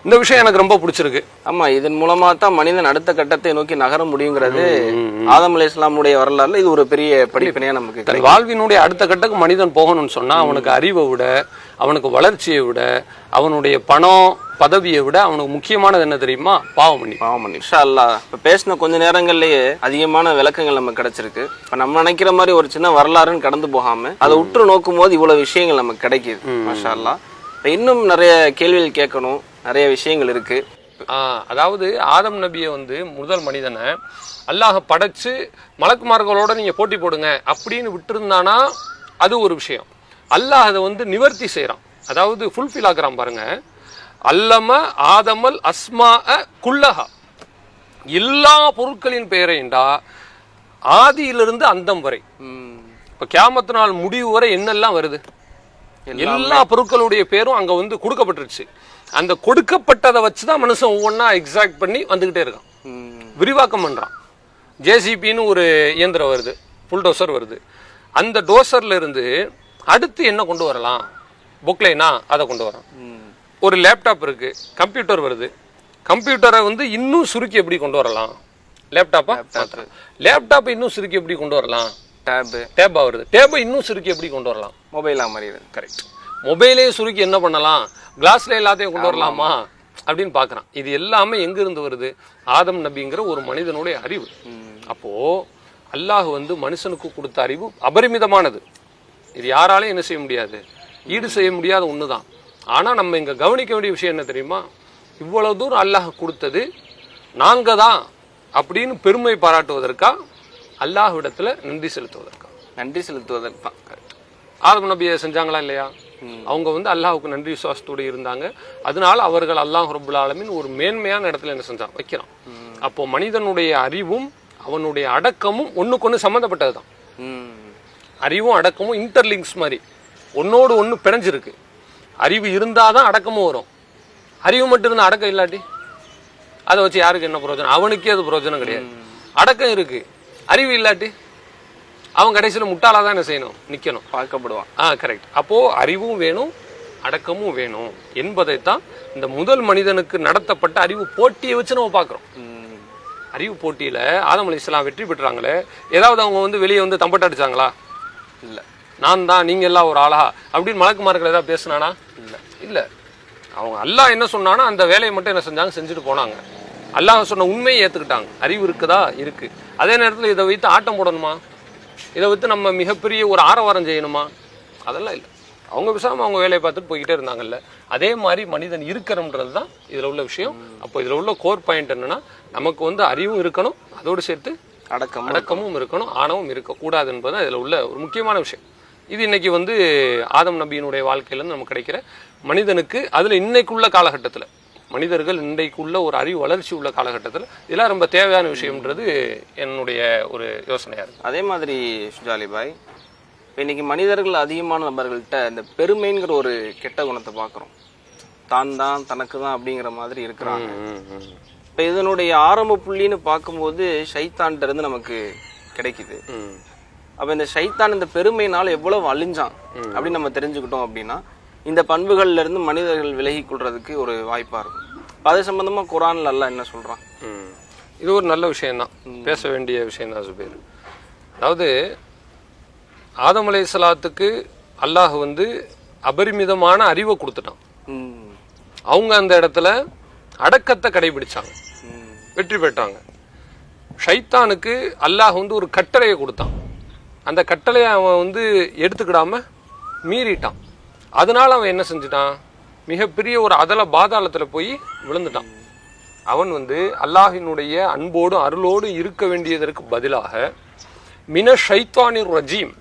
இந்த விஷயம் எனக்கு ரொம்ப பிடிச்சிருக்கு. ஆமா, இதன் மூலமா தான் மனிதன் அடுத்த கட்டத்தை நோக்கி நகர முடியுங்கிறது ஆதம் அலைஹிஸ்ஸலாமுடைய வரலாறுல இது ஒரு பெரிய படிப்பினையா நமக்கு. தன் வாழ்வினுடைய அடுத்த கட்டத்துக்கு மனிதன் போகணும்னு சொன்னா அவனுக்கு அறிவை விட, அவனுக்கு வளர்ச்சியை விட, அவனுடைய பணம் பதவியை விட அவனுக்கு முக்கியமானது என்ன தெரியுமா? பாவமணி. இன்ஷா அல்லாஹ் இப்ப பேசின கொஞ்ச நேரங்கள்லயே அதிகமான விளக்கங்கள் நமக்கு கிடைச்சிருக்கு. இப்ப நம்ம நினைக்கிற மாதிரி ஒரு சின்ன வரலாறுன்னு கடந்து போகாம அதை உற்று நோக்கும் போது இவ்வளவு விஷயங்கள் நமக்கு கிடைக்குது. மாஷா அல்லாஹ். இப்ப இன்னும் நிறைய கேள்விகள் கேட்கணும், நிறைய விஷயங்கள் இருக்கு. அதாவது ஆதம் நபியை வந்து முதல் மனிதனை அல்லாஹ் படைச்சு மலக்குமார்களோட நீங்க போட்டி போடுங்க அப்படின்னு விட்டுருந்தானா அது ஒரு விஷயம். அல்லாஹ் அதை வந்து நிவர்த்தி செய்யறான், அதாவது ஃபுல்ஃபில் ஆகுறான். பாருங்க, அல்லம ஆதமல் அஸ்மா குல்லஹா, எல்லா பொருட்களின் பெயரைண்டா ஆதியிலிருந்து அந்தம் வரை. இப்ப கியாமத்து நாள் முடிவு வரை என்னெல்லாம் வருது, எல்லா பொருட்களுடைய பேரும் அங்க வந்து கொடுக்கப்பட்டுருச்சு. அந்த கொடுக்கப்பட்டதை வச்சுதான் மனுஷன் ஒவ்வொன்னா எக்ஸாக்ட் பண்ணி வந்துகிட்டே இருக்கான், விரிவாக்கம் பண்றான். ஜேசிபின்னு ஒரு இயந்திரம் வருது, புல்டோசர் வருது. அந்த டோசர்ல இருந்து அடுத்து என்ன கொண்டு வரலாம், பொக்லைனா அதை கொண்டு வரான். ஒரு லேப்டாப் இருக்கு, கம்ப்யூட்டர் வருது. கம்ப்யூட்டரை வந்து இன்னும் சுருக்கி எப்படி கொண்டு வரலாம், லேப்டாப்பை இன்னும் சுருக்கி எப்படி கொண்டு வரலாம், டேபா வருது. டேபை இன்னும் சுருக்கி எப்படி கொண்டு வரலாம், மொபைலா மாதிரி. கரெக்ட். மொபைலே சுருக்கி என்ன பண்ணலாம், கிளாஸ்ல எல்லாத்தையும் கொண்டு வரலாமா அப்படின்னு பாக்குறான். இது எல்லாமே எங்க இருந்து வருது, ஆதம் நபிங்கிற ஒரு மனிதனுடைய அறிவு. அப்போ அல்லாஹ் வந்து மனுஷனுக்கு கொடுத்த அறிவு அபரிமிதமானது. இது யாராலையும் என்ன செய்ய முடியாது, ஈடு செய்ய முடியாத ஒண்ணுதான். ஆனா நம்ம இங்க கவனிக்க வேண்டிய விஷயம் என்ன தெரியுமா, இவ்வளவு தூரம் அல்லாஹ் கொடுத்தது நாங்க தான் அப்படின்னு பெருமை பாராட்டுவதற்கா, அல்லாஹ்விடத்துல நன்றி செலுத்துவதற்கா? நன்றி செலுத்துவதற்கு தான். ஆதம் நபியை செஞ்சாங்களா இல்லையா? அவங்க வந்து அல்லாஹுக்கு நன்றி விசுவாசத்தோடு இருந்தாங்க. அதனால அவர்கள் அல்லாஹ் ரப்புல் ஆலமீன் ஒரு மேன்மையான இடத்துல என்ன செஞ்சான், வைக்கிறான். அப்போ மனிதனுடைய அறிவும் அவனுடைய அடக்கமும் ஒண்ணுக்கு ஒண்ணு சம்மந்தப்பட்டதுதான். அறிவும் அடக்கமும் இன்டர்லிங்க்ஸ் மாதிரி ஒன்னோடு ஒண்ணு பிணைஞ்சிருக்கு. அறிவு இருந்தாதான் அடக்கமும் வரும். அறிவு மட்டும் இருந்தா அடக்கம் இல்லாட்டி அதை வச்சு யாருக்கு என்ன பிரயோஜனம், அவனுக்கே அது பிரயோஜனம் கிடையாது. அடக்கம் இருக்கு, அறிவு இல்லாட்டி அவன் கடைசியில முட்டாளாதான் என்ன செய்யணும், நிக்கணும், பார்க்கப்படுவான். கரெக்ட். அப்போ அறிவும் வேணும், அடக்கமும் வேணும் என்பதைத்தான் இந்த முதல் மனிதனுக்கு நடத்தப்பட்ட அறிவு போட்டியை வச்சு நம்ம பாக்குறோம். அறிவு போட்டியில ஆதம் அலைஹிஸ்ஸலாம் வெற்றி பெற்றாங்களே, ஏதாவது அவங்க வந்து வெளியே வந்து தம்பட்ட அடிச்சாங்களா? இல்ல. நான் தான் நீங்க எல்லாம் ஒரு ஆளா அப்படின்னு மலக்குமார்கள் ஏதாவது பேசினானா? இல்ல இல்ல. அவங்க அல்லாஹ் என்ன சொன்னானா அந்த வேலையை மட்டும் என்ன செஞ்சாங்க, செஞ்சுட்டு போனாங்க. அல்லாஹ் சொன்ன உண்மையை ஏத்துக்கிட்டாங்க. அறிவு இருக்குதா, இருக்கு. அதே நேரத்தில் இதை வைத்து ஆட்டம் போடணுமா, இதை வைத்து நம்ம மிகப்பெரிய ஒரு ஆரவாரம் செய்யணுமா? அதெல்லாம் இல்லை. அவங்க பேசாம அவங்க வேலையை பார்த்துட்டு போய்கிட்டே இருந்தாங்கல்ல. அதே மாதிரி மனிதன் இருக்கணும்ன்றது தான் இதுல உள்ள விஷயம். அப்போ இதுல உள்ள கோர் பாயிண்ட் என்னன்னா, நமக்கு வந்து அறிவும் இருக்கணும், அதோடு சேர்த்து அடக்கமும் இருக்கணும், ஆணவம் இருக்கக்கூடாது என்பதுதான் இதுல உள்ள ஒரு முக்கியமான விஷயம். இது இன்னைக்கு வந்து ஆதம் நபியினுடைய வாழ்க்கையிலேருந்து நமக்கு கிடைக்கிற மனிதனுக்கு, அதுல இன்னைக்குள்ள காலகட்டத்தில் மனிதர்கள் இன்றைக்குள்ள ஒரு அறிவு வளர்ச்சி உள்ள காலகட்டத்தில் இதெல்லாம் ரொம்ப தேவையான விஷயம்ன்றது என்னுடைய ஒரு யோசனையா இருக்கு. அதே மாதிரி சுஜாலி பாய், இன்னைக்கு மனிதர்கள் அதிகமான நபர்கள்ட்ட இந்த பெருமைங்கிற ஒரு கெட்ட குணத்தை பார்க்குறோம். தான் தான் தனக்கு தான் அப்படிங்கிற மாதிரி இருக்கிறாங்க. இப்போ இதனுடைய ஆரம்ப புள்ளின்னு பார்க்கும்போது ஷைத்தான்கிட்ட இருந்து நமக்கு கிடைக்குது. அப்போ இந்த ஷைத்தான் இந்த பெருமையினால எவ்வளவு அழிஞ்சான் அப்படின்னு நம்ம தெரிஞ்சுக்கிட்டோம் அப்படின்னா இந்த பண்புகள்ல இருந்து மனிதர்கள் விலகி கொள்றதுக்கு ஒரு வாய்ப்பா இருக்கும். அது சம்பந்தமா குர்ஆன்ல அல்லாஹ் என்ன சொல்றான்? இது ஒரு நல்ல விஷயம்தான், பேச வேண்டிய விஷயம் தான் சுபைர். அதாவது ஆதம் அலைஹிஸ்ஸலாத்துக்கு அல்லாஹ் வந்து அபரிமிதமான அறிவை கொடுத்துட்டான். அவங்க அந்த இடத்துல அடக்கத்தை கடைபிடிச்சாங்க, வெற்றி பெற்றாங்க. ஷைத்தானுக்கு அல்லாஹ் வந்து ஒரு கட்டளையை கொடுத்தான். அந்த கட்டளையை அவன் வந்து எடுத்துக்கிடாம மீறிட்டான். அதனால அவன் என்ன செஞ்சுட்டான், மிகப்பெரிய ஒரு அதல பாதாளத்துல போய் விழுந்துட்டான். அவன் வந்து அல்லாஹினுடைய அன்போடு அருளோடு இருக்க வேண்டியதற்கு பதிலாக மின ஷைத்தானிர் ரஜீம்,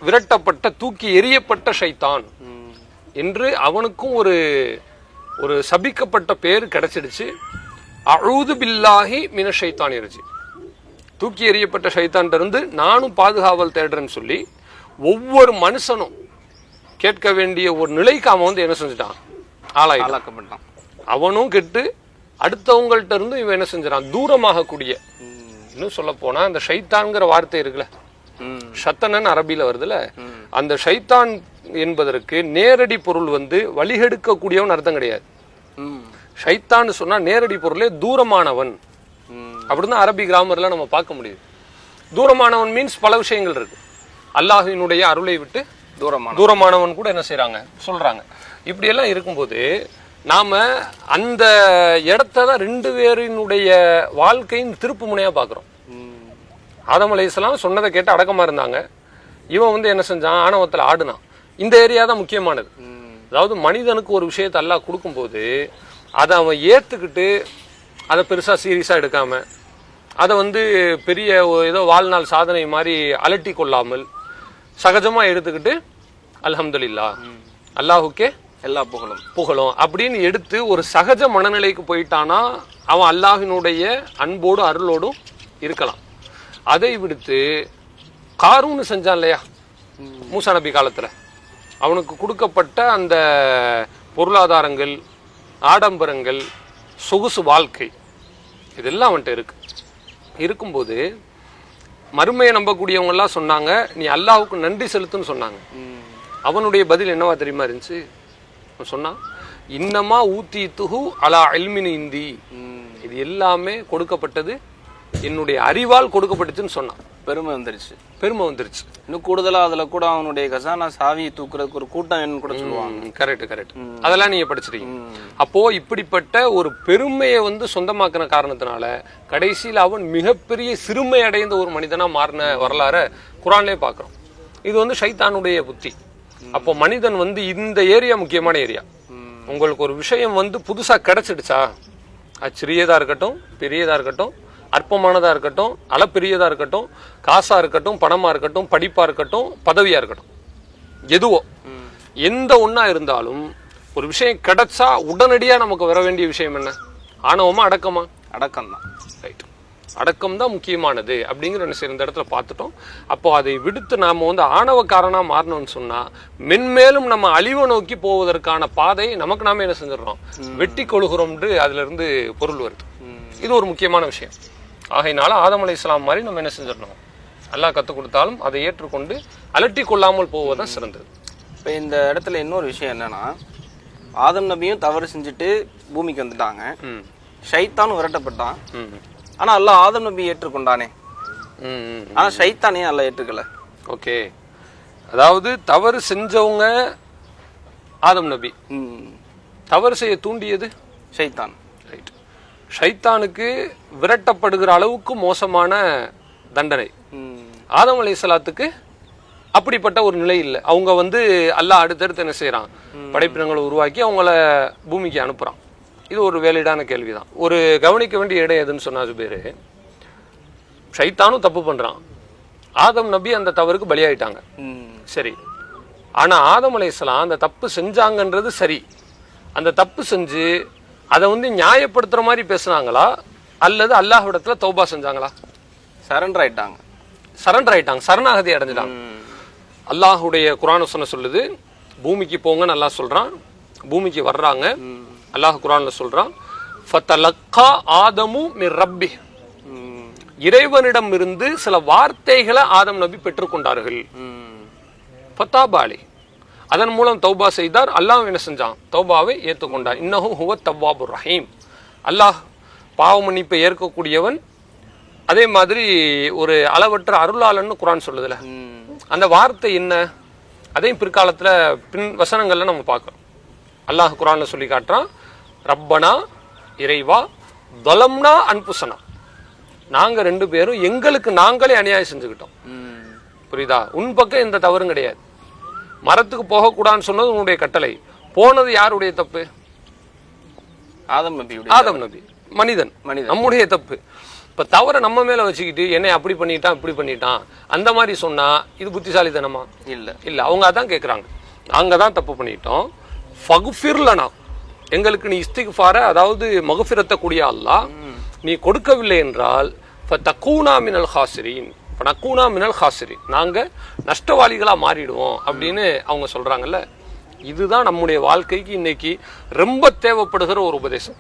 விரட்டப்பட்ட தூக்கி எறியப்பட்ட ஷைத்தான் என்று அவனுக்கும் ஒரு ஒரு சபிக்கப்பட்ட பேர் கிடைச்சிடுச்சு. அஊது பில்லாஹி மின ஷைத்தானிர் ரஜீம், தூக்கி எறியப்பட்ட ஷைத்தான் இருந்து நானும் பாதுகாவல் தேடுறேன்னு சொல்லி ஒவ்வொரு மனுஷனும் கேட்க வேண்டிய ஒரு நிலைக்கு அவன் வந்து என்ன செஞ்சுட்டான், ஆளாக்கப்பட்டான். அவனும் கெட்டு அடுத்தவங்கள்ட்ட இருந்து இவன் என்ன செஞ்சான், தூரமாக கூடிய. இன்னும் சொல்ல போனா இந்த ஷைத்தான்ங்கிற வார்த்தை இருக்குல்ல, ஷத்தனன் அரபியில வருதுல, அந்த ஷைத்தான் என்பதற்கு நேரடி பொருள் வந்து வழிகெடுக்க கூடியவன் அர்த்தம் கிடையாது. ஷைத்தான்னு சொன்னா நேரடி பொருளே தூரமானவன் அப்படின்னு அரபி கிராமர்ல நம்ம பார்க்க முடியுது. தூரமானவன் மீன்ஸ் பல விஷயங்கள் இருக்கு. அல்லாஹ்வினுடைய அருளை விட்டு தூரமானவன் கூட என்ன செய்யறாங்க சொல்றாங்க. இப்படி எல்லாம் இருக்கும்போது நாம அந்த இடத்த தான் ரெண்டு பேரினுடைய வாழ்க்கையின் திருப்பு முனையா பாக்குறோம். ஆதம் அலைஹிஸ்ஸலாம் சொன்னதை கேட்டு அடக்கமா இருந்தாங்க. இவன் வந்து என்ன செஞ்சான், ஆணவத்துல ஆடுனான். இந்த ஏரியா தான் முக்கியமானது. அதாவது மனிதனுக்கு ஒரு விஷயத்தை அல்லாஹ் கொடுக்கும்போது அதை அவன் ஏத்துக்கிட்டு அதை பெருசா சீரியஸா எடுக்காம அதை வந்து பெரிய ஏதோ வாழ்நாள் சாதனை மாதிரி அலட்டி கொள்ளாமல் சகஜமா எடுத்துக்கிட்டு அல்ஹம்துலில்லாஹ் அல்லாஹுக்கே எல்லா புகழும் அப்படின்னு எடுத்து ஒரு சகஜ மனநிலைக்கு போயிட்டானா அவன் அல்லாஹினுடைய அன்போடும் அருளோடும் இருக்கலாம். அதை விடுத்து காரூன்னு செஞ்சான் இல்லையா மூசா நபி காலத்துல, அவனுக்கு கொடுக்கப்பட்ட அந்த பொருளாதாரங்கள், ஆடம்பரங்கள், சொகுசு வாழ்க்கை இதெல்லாம் அவன்கிட்ட இருக்கும்போது மறுமையை நம்பக்கூடியவங்க எல்லாம் சொன்னாங்க நீ அல்லாஹ்வுக்கு நன்றி செலுத்துன்னு சொன்னாங்க. அவனுடைய பதில் என்னவா தெரியுமா இருந்துச்சு? சொன்னா இன்னமா ஊத்தி துஹு அலா இல்மின் இந்தி, இது எல்லாமே கொடுக்கப்பட்டது என்னுடைய அறிவால் கொடுக்கப்பட்டுச்சுன்னு சொன்னான். பெருமை வந்துருச்சு. இன்னும் கூடுதலா அதுல கூட அவனுடைய கசானா சாவி தூக்குறதுக்கு ஒரு கூட்டம் கூட சொல்லுவாங்க. கரெக்ட். அதெல்லாம் நீங்க படிச்சிருக்கீங்க. அப்போ இப்படிப்பட்ட ஒரு பெருமையை வந்து சொந்தமாக்கின காரணத்தினால கடைசியில் அவன் மிகப்பெரிய சிறுமை அடைந்த ஒரு மனிதனா மாறின வரலாற குர்ஆன்லயே பாக்குறோம். இது வந்து ஷைத்தானுடைய புத்தி. அப்போ மனிதன் வந்து இந்த ஏரியா முக்கியமான ஏரியா. உங்களுக்கு ஒரு விஷயம் வந்து புதுசா கிடைச்சிடுச்சா, அது சிறியதா இருக்கட்டும், பெரியதா இருக்கட்டும், அற்பமானதா இருக்கட்டும், அளப்பெரியதா இருக்கட்டும், காசா இருக்கட்டும், பணமா இருக்கட்டும், படிப்பா இருக்கட்டும், பதவியா இருக்கட்டும், எதுவோ எந்த ஒண்ணா இருந்தாலும் ஒரு விஷயம் கிடைச்சா உடனடியா நமக்கு வர வேண்டிய விஷயம் என்ன? ஆணவமா அடக்கமா? அடக்கம் தான். ரைட், அடக்கம் தான் முக்கியமானது அப்படிங்கிற இந்த இடத்துல பார்த்துட்டோம். அப்போ அதை விடுத்து நாம வந்து ஆணவக்காரனா மாறணும்னு சொன்னா மென்மேலும் நம்ம அழிவை நோக்கி போவதற்கான பாதையை நமக்கு நாம என்ன செஞ்சிடறோம், வெட்டி கொள்கிறோம். அதுல இருந்து பொருள் வருது. இது ஒரு முக்கியமான விஷயம். ஆகையினால ஆதம் அலைஹிஸ்ஸலாம் மாதிரி நம்ம என்ன செஞ்சிடணும், அல்லாஹ் கற்றுக் கொடுத்தாலும் அதை ஏற்றுக்கொண்டு அலட்டி கொள்ளாமல் போவதுதான் சிறந்தது. இப்போ இந்த இடத்துல இன்னொரு விஷயம் என்னன்னா, ஆதம் நபியும் தவறு செஞ்சுட்டு பூமிக்கு வந்துட்டாங்க, ஷைத்தானும் விரட்டப்பட்டான். ஆனா அல்லாஹ் ஆதம் நபி ஏற்றுக்கொண்டானே, ஆனா ஷைத்தானே அல்லாஹ் ஏற்றுக்கல. ஓகே, அதாவது தவறு செஞ்சவங்க ஆதம் நபி, தவறு செய்ய தூண்டியது ஷைத்தான். ரைட், ஷைத்தானுக்கு விரட்டப்படுகிற அளவுக்கு மோசமான தண்டனை. ஆதம் அலைஹிஸ்ஸலாத்துக்கு அப்படிப்பட்ட ஒரு நிலை இல்லை. அவங்க வந்து அல்லாஹ் அடுத்தடுத்து என்ன செய்யறான், படைப்பினங்களை உருவாக்கி அவங்கள பூமிக்கு அனுப்புறான். இது ஒரு வேலிடான கேள்விதான். ஒரு கவனிக்க வேண்டிய இடம் எதுன்னு சொன்னா பேரு, ஷைத்தானும் தப்பு பண்றான், ஆதம் நபி அந்த தவறுக்கு பலியாயிட்டாங்க. சரி, ஆனா ஆதம் அலைஹிஸ்ஸலாம் அந்த தப்பு செஞ்சாங்கன்றது சரி. அந்த தப்பு செஞ்சு அதை வந்து நியாயப்படுத்துற மாதிரி பேசுனாங்களா அல்லது அல்லாஹ்விடத்துல தௌபா செஞ்சாங்களா? சரண்டர் ஆயிட்டாங்க. சரணாகதி அடைஞ்சிட்டாங்க. அல்லாஹுடைய குர்ஆன் வசனம் சொல்லுது, பூமிக்கு போங்கன்னு அல்லாஹ் சொல்றான். பூமிக்கு வர்றாங்க. அல்லாஹ் குர்ஆன்ல சொல்றான், ஃபதலக்கா ஆதமு மிர் ரப்பி, இறைவனிடம் இருந்து சில வார்த்தைகளை ஆதம் நபி பெற்றுக்கொண்டார்கள். ஃபதாபாலி, அதன் மூலம் தௌபா செய்தார். அல்லாஹ் என்ன செஞ்சான், தௌபாவை ஏற்றுக்கொண்டார். இன்னஹு ஹுவ தவ்வாபுர் ரஹீம், அல்லாஹ் பாவ மன்னிப்பை ஏற்கக்கூடியவன். அதே மாதிரி ஒரு அளவற்ற அருளாளன்னு குர்ஆன் சொல்லுதுல, அந்த வார்த்தை என்ன, அதையும் பிற்காலத்துல பின் வசனங்கள்ல நம்ம பார்க்கிறோம். அல்லாஹ் குர்ஆன்ல சொல்லி காட்டுறான், ரப்பனா, இறைவா, தலம்னா அன்புசனா, நாங்க ரெண்டு பேரும் எங்களுக்கு நாங்களே அநியாயம் செஞ்சுக்கிட்டோம். புரியுதா? உன் பக்கம் எந்த தவறும் கிடையாது. மரத்துக்கு போகக்கூடாதுன்னு சொன்னது உன்னுடைய கட்டளை. போனது யாருடைய தப்பு? ஆதம் நபி, மனிதன், நம்முடைய தப்பு. இப்ப தவற நம்ம மேல வச்சுக்கிட்டு என்னை அப்படி பண்ணிட்டான் இப்படி பண்ணிட்டான் அந்த மாதிரி சொன்னா இது புத்திசாலித்தனமா? இல்ல. அவங்க அதான் கேட்கறாங்க, நாங்க தான் தப்பு பண்ணிட்டோம், ஃபக்ஃபிர்லனா, எங்களுக்கு நீ இஸ்திக்ஃபார, அதாவது மக்ஃபிரத்த கூடிய அல்லாஹ் நீ கொடுக்கவில்லை என்றால் ஃபதகூனா மினல் ஹாசிரீன், நக்கூனா மினல் ஹாசிரீன், நாங்க நஷ்டவாளிகளா மாறிடுவோம் அப்படின்னு அவங்க சொல்றாங்கல்ல. இதுதான் நம்முடைய வாழ்க்கைக்கு இன்னைக்கு ரொம்ப தேவைப்படுகிற ஒரு உபதேசம்.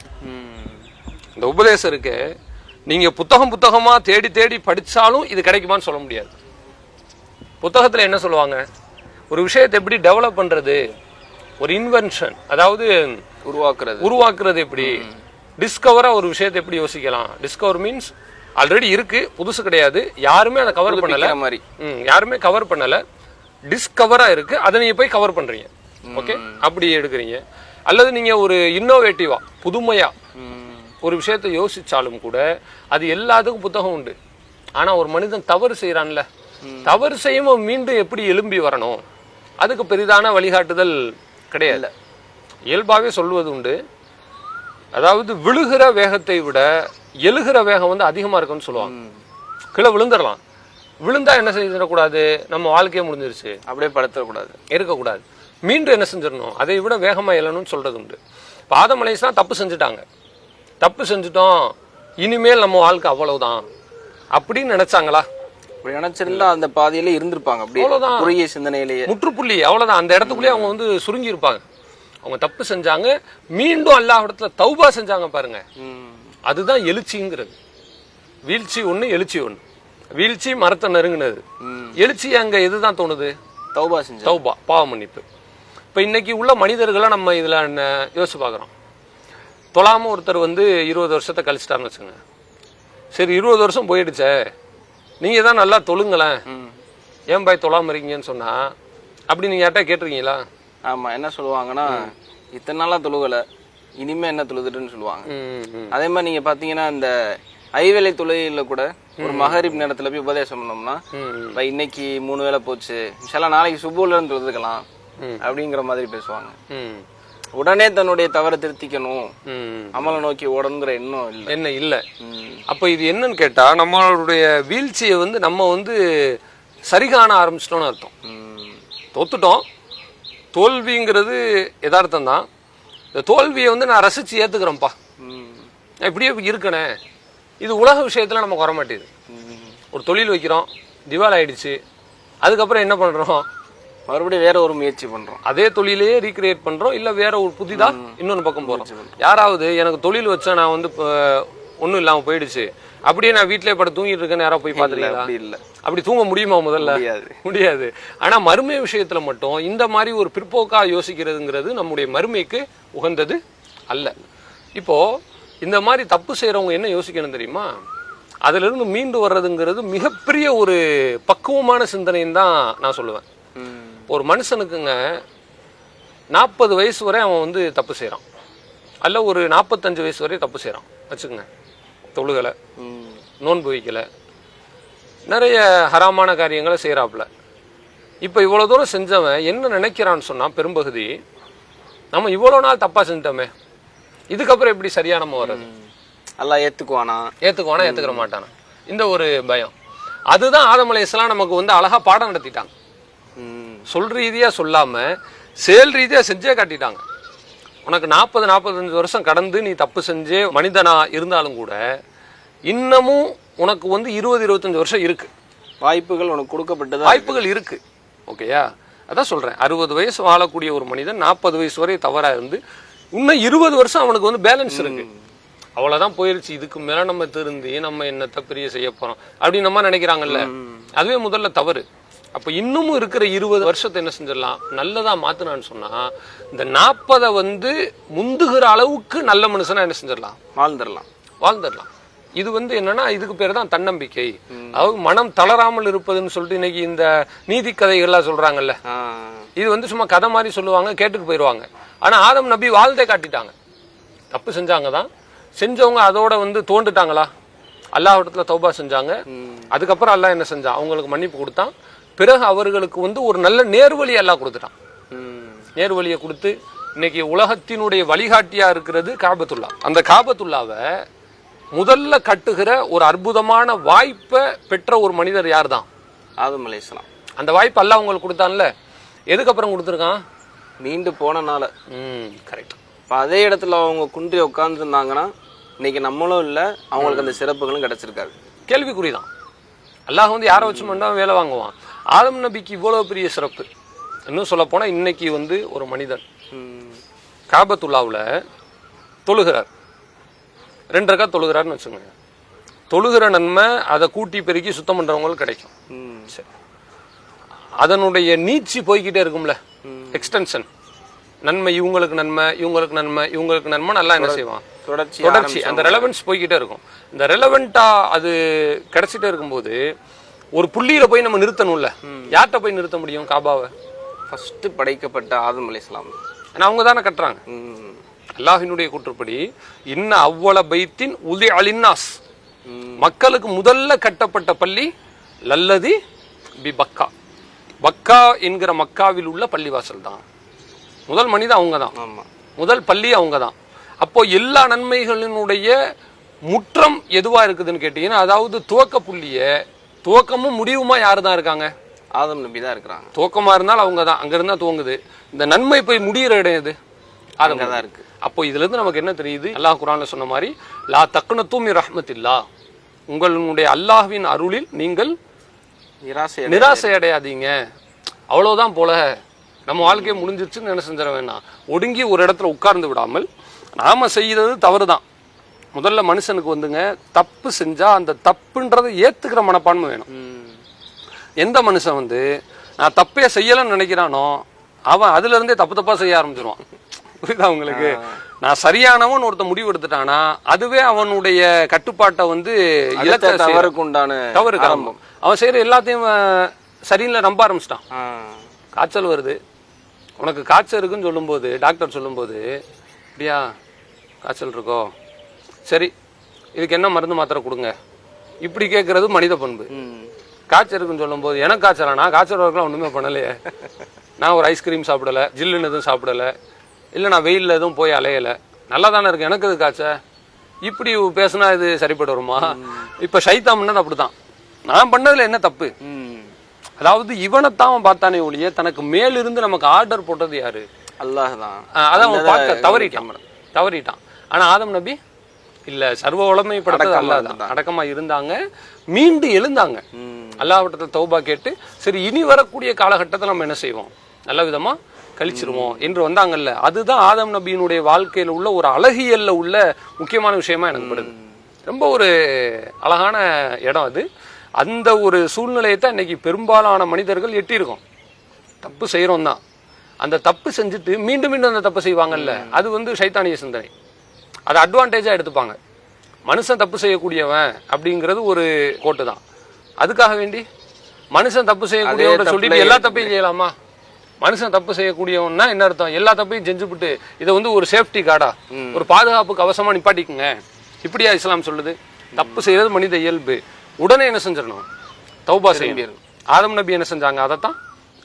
இந்த உபதேசம் இருக்கு, நீங்க புத்தகமா தேடி தேடி படிச்சாலும் இது கிடைக்குமான்னு சொல்ல முடியாது. புத்தகத்துல என்ன சொல்லுவாங்க, ஒரு விஷயத்தை எப்படி டெவலப் பண்றது, ஒரு இன்வென்ஷன், அதாவது உருவாக்குறது எப்படி, டிஸ்கவரா ஒரு விஷயத்தை எப்படி யோசிக்கலாம். டிஸ்கவர் மீன்ஸ் ஆல்ரெடி இருக்கு, புதுசு கிடையாது, யாருமே அதை கவர் பண்ணல மாதிரி, யாருமே கவர் பண்ணல, டிஸ்கவரா இருக்கு, அதை நீங்க போய் கவர் பண்றீங்க. ஓகே, அப்படி எடுக்கிறீங்க. அல்லது நீங்க ஒரு இன்னோவேட்டிவா புதுமையா ஒரு விஷயத்தை யோசிச்சாலும் கூட அது எல்லாத்துக்கும் புத்தகம் உண்டு. ஆனா ஒரு மனிதன் தவறு செய்யறான்ல, தவறு செய்யும் மீண்டும் எப்படி எழும்பி வரணும், அதுக்கு பெரிதான வழிகாட்டுதல் கிடையாது. இயல்பாவே சொல்வது உண்டு, அதாவது விழுகிற வேகத்தை விட எழுகிற வேகம் வந்து அதிகமா இருக்குன்னு சொல்லுவாங்க. கீழே விழுந்துடலாம், விழுந்தா என்ன செஞ்சிடக்கூடாது, நம்ம வாழ்க்கையே முடிஞ்சிருச்சு, அப்படியே படுத்தக்கூடாது, இருக்கக்கூடாது, மீண்டும் என்ன செஞ்சிடணும், அதை விட வேகமா எழணும்னு சொல்றது உண்டு. இப்போ ஆதம் அலைஹிஸ்ஸலாம் தப்பு செஞ்சுட்டாங்க, தப்பு செஞ்சுட்டோம், இனிமேல் நம்ம வாழ்க்கை அவ்வளவுதான் அப்படின்னு நினைச்சாங்களா? அப்படி நினைச்சிருந்தா அந்த பாதையில இருந்திருப்பாங்க, அவ்வளவுதான், குறுகிய சிந்தனையிலேயே முற்றுப்புள்ளி, அவ்வளவுதான். அந்த இடத்துக்குள்ளேயே அவங்க வந்து சுருங்கி இருப்பாங்க. அவங்க தப்பு செஞ்சாங்க, மீண்டும் அல்லாஹ் இடத்துல தௌபா செஞ்சாங்க பாருங்க, அதுதான் எழுச்சிங்கிறது. வீழ்ச்சி ஒண்ணு, எழுச்சி ஒண்ணு. வீழ்ச்சி மரத்தை நெருங்கினது, எழுச்சி அங்க எதுதான் தோணுது, தௌபா செஞ்சு, தௌபா, பாவ மன்னிப்பு. இப்ப இன்னைக்கு உள்ள மனிதர்களை நம்ம இதுல யோசிச்சு பாக்குறோம். தொழாம ஒருத்தர் வந்து 20 வருஷத்தை கழிச்சிட்டாருன்னு வச்சுங்க, சரி 20 வருஷம் போயிடுச்சே, நீங்க தான் நல்லா தொழுங்களேன், ஏன் பாய் தொழாம இருக்கீங்கன்னு சொன்னா அப்படி நீங்க யார்ட்டா கேட்டிருக்கீங்களா? ஆமா, என்ன சொல்லுவாங்கன்னா இத்தனை நாளா தொழுகல, இனிமே என்ன தொழுதுட்டுன்னு சொல்லுவாங்க. அதே மாதிரி நீங்க பாத்தீங்கன்னா இந்த ஐவேளை தொழுகையில கூட ஒரு மகரிப் நேரத்துல போய் உபதேசம் பண்ணோம்னா, இன்னைக்கு 3 வேளை போச்சு, இன்ஷால்லா நாளைக்கு சுபூல இருந்து தொழுதுக்கலாம் அப்படிங்கிற மாதிரி பேசுவாங்க. உடனே தன்னுடைய தவறை திருத்திக்கணும், அமலை நோக்கி ஓடணுங்கிற எண்ணம் என்ன இல்ல. அப்ப இது என்னன்னு கேட்டா, நம்மளுடைய வீழ்ச்சியை வந்து நம்ம வந்து சரிகாண ஆரம்பிச்சிட்டோம்னு அர்த்தம். தோத்துட்டோம், தோல்விங்கிறது யதார்த்தம் தான். இந்த தோல்வியை வந்து நான் ரசிச்சு ஏத்துக்கிறேன்ப்பா, இப்படியே இருக்கனே, இது உலக விஷயத்துல நமக்கு வர மாட்டேது. ஒரு தொழில் வைக்கிறோம், திவால் ஆயிடுச்சு, அதுக்கப்புறம் என்ன பண்றோம், மறுபடியும் வேற ஒரு முயற்சி பண்றோம், அதே தொழிலையே ரீக்ரியேட் பண்றோம், இல்ல வேற ஒரு புதிதா இன்னொன்று பக்கம் போறோம். யாராவது எனக்கு தொழில் வச்சா நான் வந்து ஒன்றும் இல்லாம போயிடுச்சு, அப்படியே நான் வீட்டிலே பட தூங்கிட்டு இருக்கேன்னு யாராவது போய் பாத்துருக்கீங்களா? இல்ல. அப்படி தூங்க முடியுமா? முதல்ல முடியாது. ஆனா மறுமை விஷயத்துல மட்டும் இந்த மாதிரி ஒரு பிற்போக்கா யோசிக்கிறதுங்கிறது நம்முடைய மறுமைக்கு உகந்தது அல்ல. இப்போ இந்த மாதிரி தப்பு செய்யறவங்க என்ன யோசிக்கணும் தெரியுமா? அதுல இருந்து மீண்டு வர்றதுங்கிறது மிகப்பெரிய ஒரு பக்குவமான சிந்தனைன்னு தான் நான் சொல்லுவேன். ஒரு மனுஷனுக்குங்க 40 வயசு வரை அவன் வந்து தப்பு செய்யறான், அல்ல ஒரு 45 வயசு வரை தப்பு செய்யறான் வச்சுக்கோங்க. தொழுகலை, நோன்பு வைக்கல, நிறைய ஹராமான காரியங்களை செய்யறாப்புல. இப்ப இவ்வளவு தூரம் செஞ்சவன் என்ன நினைக்கிறான்னு சொன்னா, பெரும்பகுதி நம்ம இவ்வளவு நாள் தப்பா செஞ்சிட்டோமே, இதுக்கப்புறம் எப்படி சரியா நம்ம வர்றது, அல்லாஹ் ஏத்துக்குவானா ஏத்துக்கிற மாட்டானா, இந்த ஒரு பயம். அதுதான் ஆதம் அலைஹிஸ்ஸலாம் நமக்கு வந்து அழகா பாடம் நடத்திட்டாங்க. சொல் ரீதியா சொல்லாம செயல் ரீதியா செஞ்சே காட்டிட்டாங்க. உனக்கு 40-45 வருஷம் கடந்து நீ தப்பு செஞ்சே மனிதனா இருந்தாலும் கூட இன்னமும் உனக்கு வந்து 20-25 வருஷம் இருக்கு, வாய்ப்புகள் உனக்கு கொடுக்கப்பட்டது, வாய்ப்புகள் இருக்கு. ஓகேயா? அதான் சொல்றேன், 60 வயசு வாழக்கூடிய ஒரு மனிதன் 40 வயசு வரை தவறா இருந்து இன்னும் 20 வருஷம் அவனுக்கு வந்து பேலன்ஸ் இருக்கு. அவ்வளவுதான் போயிருச்சு, இதுக்கு மேல நம்ம திருந்தி நம்ம என்னத்த பெரிய செய்ய போறோம் அப்படின்னு நம்ம நினைக்கிறாங்கல்ல, அதுவே முதல்ல தவறு. அப்ப இன்னமும் இருக்கிற 20 வருஷத்தை என்ன செஞ்சிடலாம், நல்லதா மாத்தினான்னு சொன்னா இந்த 40 வந்து முந்துகிற அளவுக்கு நல்ல மனுஷனா என்ன செஞ்சிடலாம், வாழ்ந்துடலாம். இது வந்து என்னன்னா, இதுக்கு பேர் தான் தன்னம்பிக்கை. அதாவது மனம் தளராமல் இருப்பதுன்னு சொல்லிட்டு இன்னைக்கு இந்த நீதி கதைகள்லாம் சொல்றாங்கல்ல, இது வந்து சும்மா கதை மாதிரி சொல்லுவாங்க, கேட்டுட்டு போயிடுவாங்க. ஆனா ஆதம் நபி வாழ்ந்தே காட்டிட்டாங்க. தப்பு செஞ்சாங்க தான், செஞ்சவங்க அதோட வந்து தோண்டுட்டாங்களா, அல்லாஹ் இடத்துல தௌபா செஞ்சாங்க. அதுக்கப்புறம் அல்லாஹ் என்ன செஞ்சான், அவங்களுக்கு மன்னிப்பு கொடுத்தான். பிறகு அவர்களுக்கு வந்து ஒரு நல்ல நேர்வழி அல்லாஹ் கொடுத்துட்டான். நேர்வழியை கொடுத்து இன்னைக்கு உலகத்தினுடைய வழிகாட்டியா இருக்கிறது காபத்துல்லா. அந்த காபத்துல்லாவை முதல்ல கட்டுகிற ஒரு அற்புதமான வாய்ப்பை பெற்ற ஒரு மனிதர் யார் தான், ஆதம் அலைஹிஸ்ஸலாம். அந்த வாய்ப்பு அல்லாஹ் உங்களுக்கு கொடுத்தான்ல, எதுக்கப்புறம் கொடுத்துருக்கான், மீண்டு போனனால. கரெக்ட். இப்போ அதே இடத்துல அவங்க குன்றி உட்காந்துருந்தாங்கன்னா இன்னைக்கு நம்மளும் இல்லை, அவங்களுக்கு அந்த சிறப்புகளும் கிடைச்சிருக்காரு. கேள்விக்குறிதான். அல்லாஹ் வந்து யாரை வச்சு மட்டும் வேலை வாங்குவான். ஆதம் நபிக்கு இவ்வளவு பெரிய சிறப்பு. இன்னும் சொல்ல போனா இன்னைக்கு வந்து ஒரு மனிதன் காபத்துல்லாவுல தொழுகிறார், 2 ரக்காத் தொழுகிறார்னு வச்சுக்கோங்க. தொழுகிற நன்மை அதை கூட்டி பெருக்கி சுத்தம் பண்றவங்களுக்கு கிடைக்கும். சரி, அதனுடைய நீட்சி போய்கிட்டே இருக்கும்ல, எக்ஸ்டென்ஷன். நன்மை இவங்களுக்கு நன்மை, இவங்களுக்கு நன்மை, இவங்களுக்கு நன்மை, நல்லா என்ன செய்வான், தொடர்ச்சி அந்த ரெலவென்ஸ் போய்கிட்டே இருக்கும். இந்த ரெலவெண்டா அது கிடைச்சிட்டே இருக்கும்போது ஒரு புள்ளியில போய் நம்ம நிறுத்தணும்ல. யார்கிட்ட போய் நிறுத்த முடியும் காபாவை? ஃபர்ஸ்ட் படைக்கப்பட்ட ஆதம் அலைஹிஸ்ஸலாம். ஆனா அவங்க தானே கட்டுறாங்க. அல்லாஹ்வினுடைய கூற்றுப்படி இன்ன அவ்வள பைத்தின் உதி அலின்னாஸ், மக்களுக்கு முதல்ல கட்டப்பட்ட பள்ளி லல்லதி பி பக்கா, பக்கா என்கிற மக்காவில் உள்ள பள்ளிவாசல் தான். முதல் மனிதன் அவங்க தான், முதல் பள்ளி அவங்க தான். அப்போ எல்லா நன்மைகளினுடைய முற்றம் எதுவா இருக்குதுன்னு கேட்டீங்கன்னா, அதாவது துவக்க புள்ளிய துவக்கமும் முடிவுமா யாரு தான் இருக்காங்க? ஆதம் நபி தான் இருக்கிறாங்க. துவக்கமா இருந்தாலும் அவங்க தான், அங்க இருந்தா துவங்குது. இந்த நன்மை போய் முடிகிற இடம் எது? ஆதம் தான் இருக்கு. அப்போ இதுல இருந்து நமக்கு என்ன தெரியுது? அல்லாஹ் குர்ஆன்ல சொன்ன மாதிரி லா தக்னது மின் ரஹ்மத்தில்லாஹ், உங்களுடைய அல்லாஹ்வின் அருளில் நீங்கள் நிராசை அடையாதீங்க. அவ்வளவுதான் போல நம்ம வாழ்க்கையை முடிஞ்சிருச்சுன்னு என்ன செஞ்சிட வேணாம். ஒடுங்கி ஒரு இடத்துல உட்கார்ந்து விடாமல் நாம செய்யறது தவறுதான். முதல்ல மனுஷனுக்கு வந்துங்க தப்பு செஞ்சா அந்த தப்புன்றதை ஏத்துக்கிற மனப்பான்மை வேணும். எந்த மனுஷன் வந்து நான் தப்பே செய்யலன்னு நினைக்கிறானோ அவன் அதுல இருந்தே தப்பு தப்பா செய்ய ஆரம்பிச்சிருவான். புரியுதா உங்களுக்கு? நான் சரியானவன் ஒருத்த முடிவு எடுத்துட்டானா அதுவே அவனுடைய கட்டுப்பாட்டை வந்து தவறுக்கு உண்டான தவறு ஆரம்பம். அவன் செய்யற எல்லாத்தையும் சரியில்லை நம்ப ஆரம்பிச்சிட்டான். காய்ச்சல் வருது, உனக்கு காய்ச்சல் இருக்குன்னு சொல்லும்போது டாக்டர் சொல்லும்போது, அப்படியா காய்ச்சல் இருக்கோ, சரி இதுக்கு என்ன மருந்து மாத்திரை கொடுங்க, இப்படி கேட்கறது மனித பண்பு. காய்ச்சல் இருக்குன்னு சொல்லும்போது எனக்கு காய்ச்சலானா, காய்ச்சல் வரலாம் ஒன்றுமே பண்ணலையே, நான் ஒரு ஐஸ்கிரீம் சாப்பிடலை, ஜில்லுன்னு எதுவும் சாப்பிடலை, இல்லை நான் வெயிலில் எதுவும் போய் அலையலை, நல்லா தானே இருக்கு, எனக்கு இது காய்ச்ச, இப்படி பேசுனா இது சரிப்பட்டு வருமா? இப்போ ஷைத்தான் பண்ணது அப்படிதான். நான் பண்ணதுல என்ன தப்பு? அதாவது இவனைத்தான் பார்த்தானே ஒழிய தனக்கு மேலிருந்து நமக்கு ஆர்டர் போட்டது யாரு? அல்லாஹ் தான். அதான் அவன் பார்க்க தவறிட்டான். ஆனா ஆதம் நபி இல்ல, சர்வ உலமைப்பட்டது அல்லாஹ் தான். அடக்கமா இருந்தாங்க, மீண்டு எழுந்தாங்க, அல்லாஹ்விடத்தில் தௌபா கேட்டு சரி இனி வரக்கூடிய காலகட்டத்தில் நம்ம என்ன செய்வோம், நல்ல விதமா கழிச்சிருவோம் என்று வந்தாங்கல்ல. அதுதான் ஆதம் நபியினுடைய வாழ்க்கையில உள்ள ஒரு அழகியல்ல உள்ள முக்கியமான விஷயமா எனக்கு படுது. ரொம்ப ஒரு அழகான இடம் அது. அந்த ஒரு சூழ்நிலையை தான் இன்னைக்கு பெரும்பாலான மனிதர்கள் எட்டியிருக்கோம். தப்பு செய்யறோம் தான், அந்த தப்பு செஞ்சுட்டு மீண்டும் மீண்டும் அந்த தப்பு செய்வாங்கல்ல, அது வந்து சைத்தானிய சிந்தனை. அதை அட்வான்டேஜா எடுத்துப்பாங்க. மனுஷன் தப்பு செய்யக்கூடியவன் அப்படிங்கிறது ஒரு கோட்டு தான். அதுக்காக வேண்டி மனுஷன் தப்பு செய்யக்கூடியவன் சொல்லிட்டு எல்லா தப்பையும் செய்யலாமா? மனுஷன் தப்பு செய்யக்கூடியவன்னா என்ன அர்த்தம்? எல்லா தப்பையும் செஞ்சுவிட்டு இதை வந்து ஒரு சேஃப்டி கார்டா, ஒரு பாதுகாப்பு கவசமா நிப்பாட்டிக்குங்க, இப்படியா இஸ்லாம் சொல்லுது? தப்பு செய்யறது மனித இயல்பு. உடனே என்ன செஞ்சிடணும்? தௌபா செய்யணும். ஆதம் நபி என்ன செஞ்சாங்க? அதைத்தான்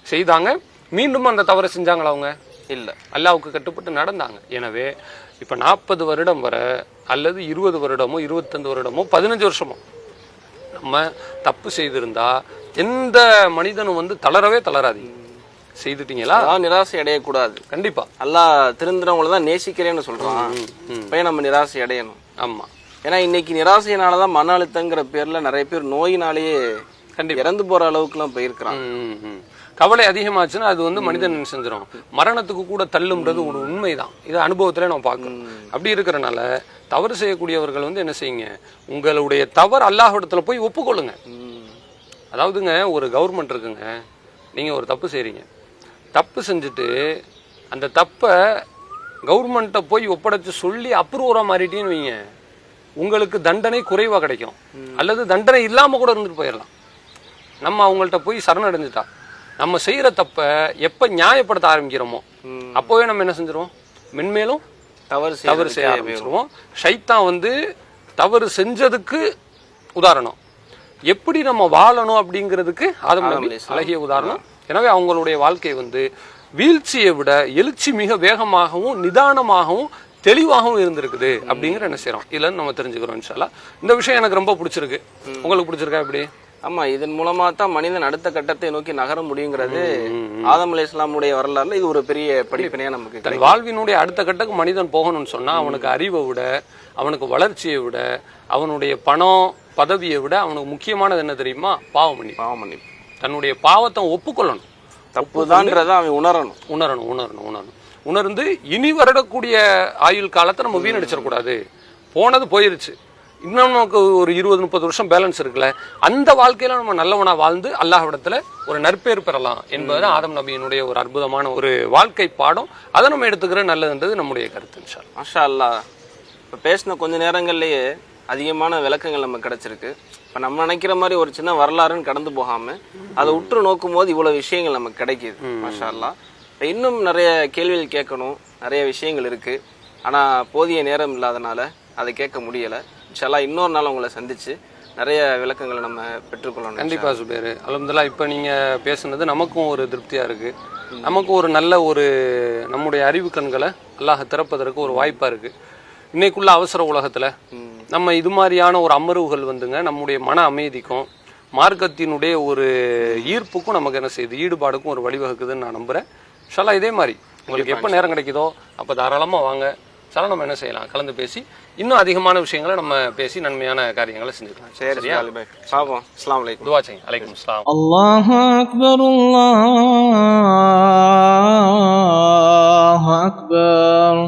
செய்தாங்க. மீண்டும் அந்த தவறை செஞ்சாங்களா? அவங்க இல்லை, அல்லாஹ்வுக்கு கட்டுப்பட்டு நடந்தாங்க. எனவே இப்ப 40 வருடம் வர அல்லது 20 வருடமோ 25 வருடமோ 15 வருஷமோ நம்ம தப்பு செய்திருந்தா எந்த மனிதனும் வந்து தளரவே தளராதீங்க. செய்துட்டீங்களா, நிராசை அடையக்கூடாது. கண்டிப்பா அல்லாஹ் திருந்துறவங்களை தான் நேசிக்கிறேன்னு சொல்றான். இப்ப நம்ம நிராசை அடையணும். ஆமா, ஏன்னா இன்னைக்கு நிராசையினாலதான் மன அழுத்தங்கிற பேர்ல நிறைய பேர் நோயினாலேயே கண்டிப்பா இறந்து போற அளவுக்கு எல்லாம் போயிருக்கிறான். கவலை அதிகமாச்சுன்னா அது வந்து மனிதன் செஞ்சிடும், மரணத்துக்கு கூட தள்ளும்ன்றது ஒரு உண்மைதான். இது அனுபவத்துல நம்ம பார்க்கணும். அப்படி இருக்கிறனால தவறு செய்யக்கூடியவர்கள் வந்து என்ன செய்யுங்க, உங்களுடைய தவறு அல்லாஹ்விடத்துல போய் ஒப்புக்கொள்ளுங்க. அதாவதுங்க ஒரு கவர்மெண்ட் இருக்குங்க, நீங்க ஒரு தப்பு செய்றீங்க, தப்பு செஞ்சுட்டு அந்த தப்பை கவர்மெண்ட்டை போய் ஒப்படைச்சு சொல்லி அப்ரூவரா மாறிட்டீன்னு வைங்க, உங்களுக்கு தண்டனை குறைவா கிடைக்கும், அல்லது தண்டனை இல்லாம கூட இருந்துட்டு போயிடலாம். நம்ம அவங்கள்ட்ட போய் சரணடைஞ்சிட்டா நம்ம செய்யற தப்ப எப்ப நியாயப்படுத்த ஆரம்பிக்கிறோமோ அப்போவே நம்ம என்ன செஞ்சிருவோம், மென்மேலும் தவறு செய்ய ஆரம்பிச்சிருவோம். ஷைத்தான் வந்து தவறு செஞ்சதுக்கு உதாரணம், எப்படி நம்ம வாழணும் அப்படிங்கிறதுக்கு ஆதம் நபி அழகிய உதாரணம். எனவே அவங்களுடைய வாழ்க்கை வந்து வீழ்ச்சியை விட எழுச்சி மிக வேகமாகவும் நிதானமாகவும் தெளிவாகவும் இருந்திருக்குது அப்படிங்கிற என்ன செய்யறோம் இதுல நம்ம தெரிஞ்சுக்கிறோம். இன்ஷா அல்லாஹ் இந்த விஷயம் எனக்கு ரொம்ப பிடிச்சிருக்கு. உங்களுக்கு பிடிச்சிருக்கா? எப்படி? ஆமா, இதன் மூலமா தான் மனிதன் அடுத்த கட்டத்தை நோக்கி நகர முடியுங்கிறது ஆதம் அலைஹிஸ்ஸலாமுடைய வரலாறுல இது ஒரு பெரிய படிப்பினையா நமக்கு. வாழ்வினுடைய அடுத்த கட்டத்துக்கு மனிதன் போகணும்னு சொன்னா அவனுக்கு அறிவை விட, அவனுக்கு வளர்ச்சியை விட, அவனுடைய பணம் பதவியை விட அவனுக்கு முக்கியமானது என்ன தெரியுமா? பாவமணி. தன்னுடைய பாவத்தை ஒப்புக்கொள்ளணும், தப்புதான்றத அவன் உணரணும். உணர்ந்து இனி வரக்கூடிய ஆயுள் காலத்தை நம்ம வீணடிச்சிடக்கூடாது. போனது போயிருச்சு, இன்னும் நமக்கு ஒரு 20-30 வருஷம் பேலன்ஸ் இருக்குல்ல, அந்த வாழ்க்கையில நம்ம நல்லவனா வாழ்ந்து அல்லாஹ்விடத்துல ஒரு நற்பேர் பெறலாம் என்பது ஆதம் நபியினுடைய ஒரு அற்புதமான ஒரு வாழ்க்கை பாடம். அதை நம்ம எடுத்துக்கிற நல்லதுன்றது நம்முடைய கருத்து. இன்ஷா அல்லாஹ். மாஷா அல்லாஹ். இப்போ பேசின கொஞ்ச நேரங்கள்லயே அதிகமான விளக்கங்கள் நமக்கு கிடைச்சிருக்கு. இப்போ நம்ம நினைக்கிற மாதிரி ஒரு சின்ன வரலாறுன்னு கடந்து போகாம அதை உற்று நோக்கும் போது இவ்வளவு விஷயங்கள் நமக்கு கிடைக்குது. மாஷா அல்லாஹ். இப்போ இன்னும் நிறைய கேள்விகள் கேட்கணும், நிறைய விஷயங்கள் இருக்கு. ஆனா போதிய நேரம் இல்லாதனால அதை கேட்க முடியல. இன்ஷா அல்லாஹ் இன்னொரு நாள் உங்களை சந்திச்சு நிறைய விளக்கங்களை நம்ம பெற்றுக்கொள்ளணும். கண்டிப்பா சுபேர். அல்ஹம்துலில்லாஹ். இப்போ நீங்க பேசுனது நமக்கும் ஒரு திருப்தியா இருக்கு. நமக்கு ஒரு நல்ல ஒரு நம்முடைய அறிவு கண்களை அல்லாஹ் திறப்பதற்கு ஒரு வாய்ப்பா இருக்கு. இன்னைக்குள்ள அவசர உலகத்துல நம்ம இது மாதிரியான ஒரு அமர்வுகள் வந்துங்க நம்முடைய மன அமைதிக்கும் மார்க்கத்தினுடைய ஒரு ஈர்ப்புக்கும் நமக்கு என்ன செய்யுது, ஈடுபாடுக்கும் ஒரு வழிவகுக்குதுன்னு நான் நம்புறேன். இன்ஷா அல்லாஹ் இதே மாதிரி உங்களுக்கு எப்போ நேரம் கிடைக்குதோ அப்போ தாராளமா வாங்க. சார் நம்ம என்ன செய்யலாம், கலந்து பேசி இன்னும் அதிகமான விஷயங்களை நம்ம பேசி நன்மையான காரியங்களை செஞ்சுக்கலாம். சரி பாய், பாப்போம். அஸ்ஸலாமு அலைக்கும். துவா செய்யுங்க. அலைக்கும் அஸ்ஸலாம். அல்லாஹு அக்பர், அல்லாஹு அக்பர்.